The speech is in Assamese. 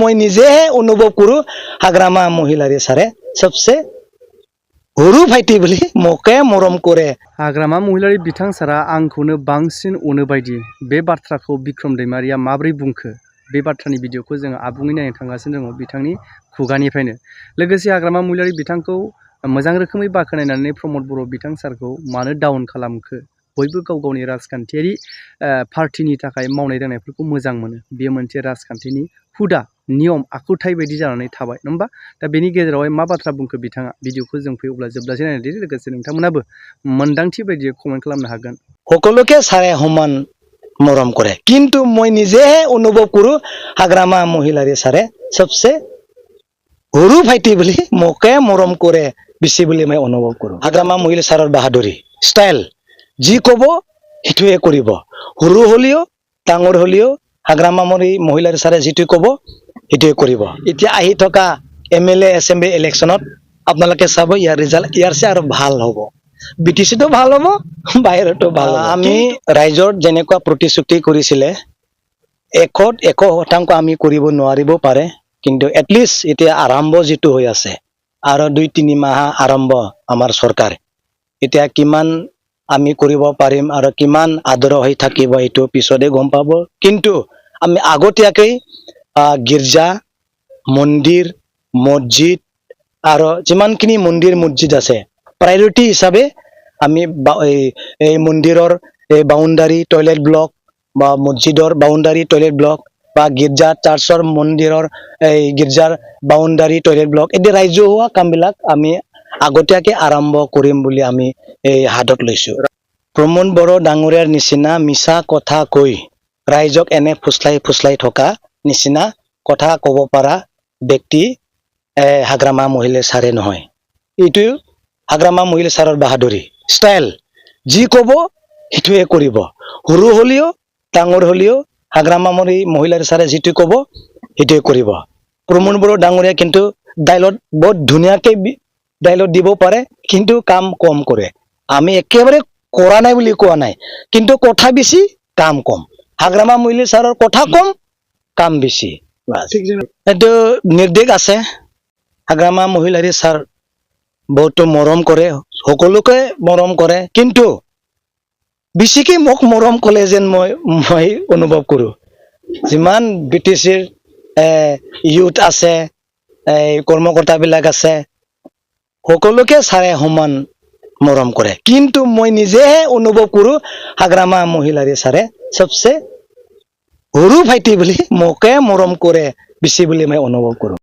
মই নিজেহে অনুভৱ কৰো হাগ্ৰামা মহিলাৰে ছাৰে सबसे সৰু ভাইটি বুলি মোকে মৰম কৰে। हाग्रामा महिलारि बिथां सारा आंखौनो बांसिन अनो बायदि बे बाथ्राखौ बिक्रम दैमारिया माबोरै बुंखो बे बाथ्रानि भिडिअखौ जोङो आबुङै नायनो थांगासिनो दङ बिथांनि खुगानिफ्रायनो। लोगोसे हाग्रामा महिलारि बिथांखौ मोजां रोखोमै बाख्नायनानै प्रमद बर' बिथां सारखौ मानो डाउन खालामखो बयबो गाव गावनि राजखान्थियारि पार्टिनि थाखाय मावनाय दांनायफोरखौ मोजां मोनो। बेयो मोनसे राजखान्थिनि हुदा नियम आखुथाय बायदि जानानै थाबाय नङा होमबा? दा बेनि गेजेरावहाय मा बाथ्रा बुंखो बिथाङा भिडिअखौ जों फैयोब्ला जोबजासे नायनो दिनो लोगोसे नोंथांमोनाबो मोन्दांथि बायदियै कमेन्ट खालामनो हागोन। সকলোকে ছাৰে সমান মৰম কৰে কিন্তু মই নিজেহে অনুভৱ কৰো হাগ্ৰামা মহিলাৰে ছাৰে सबसे সৰু ভাইটি বুলি মোকে মৰম কৰে বেছি বুলি মই অনুভৱ কৰো। হাগ্ৰামা মহিলা ছাৰৰ বাহাদুৰি ষ্টাইল যি ক'ব সেইটোৱে কৰিব। সৰু হলেও ডাঙৰ হলেও হাগ্ৰামা মহিলাৰ ছাৰে যিটো ক'ব সেইটোৱে কৰিব। এতিয়া আহি থকা MLA এছেম্বলি ইলেকশ্যনত আপোনালোকে চাব ইয়াৰ ৰিজাল্ট ইয়াৰছে আৰু ভাল হ'ব। BTCটো ভাল হ'ব বাহিৰতো ভাল হ'ব। আমি ৰাইজৰ যেনেকুৱা প্ৰতিশ্ৰুতি কৰিছিলে 100% আমি কৰিব নোৱাৰিব পাৰে কিন্তু এটলিষ্ট এতিয়া আৰম্ভ যিটো হৈ আছে আৰু 2-3 মাহ আৰম্ভ আমাৰ চৰকাৰ এতিয়া কিমান আমি কৰিব পাৰিম আৰু কিমান আদৰ হৈ থাকিব এইটো পিছতে গম পাব। কিন্তু আমি আগতীয়াকৈ গিৰ্জা মন্দিৰ মছজিদ আৰু যিমানখিনি মন্দিৰ মছজিদ আছে প্ৰায়োৰিটি হিচাপে আমি এই মন্দিৰৰ এই বাউণ্ডাৰী টয়লেট ব্লক বা মছজিদৰ বাউণ্ডাৰী টয়লেট ব্লক বা গিৰ্জা চাৰ্চৰ মন্দিৰৰ এই গিৰ্জাৰ বাউণ্ডাৰী টয়লেট ব্লক এই ৰাজহুৱা কামবিলাক আমি আগতীয়াকৈ আৰম্ভ কৰিম বুলি আমি এই হাতত লৈছো। প্ৰমোদ বড়ো ডাঙৰীয়াৰ নিচিনা মিছা কথা কৈ ৰাইজক এনে ফুসলাই থকা নিচিনা কথা ক'ব পৰা ব্যক্তি হাগ্ৰামা মহিলা ছাৰে নহয়। এইটো হাগ্ৰামা মহিলা ছাৰৰ বাহাদুৰি ষ্টাইল যি ক'ব সেইটোৱে কৰিব। সৰু হলেও ডাঙৰ হলেও হাগ্ৰামা মহিলাৰ ছাৰে যিটো ক'ব সেইটোৱে কৰিব। প্ৰমোদ বড়ো ডাঙৰীয়া কিন্তু ডাইলগ বহুত ধুনীয়াকৈ ডাইলগ দিব পাৰে কিন্তু কাম কম কৰে। আমি একেবাৰে কৰা নাই বুলি কোৱা নাই কিন্তু কথা বেছি কাম কম। হাগ্ৰামা মহিলা ছাৰৰ কথা কম কাম বেছি। এইটো নিৰ্দেশ আছে হাগ্ৰামা মহিলাৰী ছাৰ বহুতো মৰম কৰে সকলোকে মৰম কৰে কিন্তু বেছিকৈ মোক মৰম ক'লে যেন মই অনুভৱ কৰো। যিমান BTCৰ ইউথ আছে কৰ্মকৰ্তাবিলাক আছে সকলোকে ছাৰে সমান মৰম কৰে কিন্তু মই নিজেহে অনুভৱ কৰো হাগ্ৰামা মহিলাৰে ছাৰে सबसे সৰু ভাইটি বুলি মোকে মৰম কৰে বেছি বুলি মই অনুভৱ কৰো।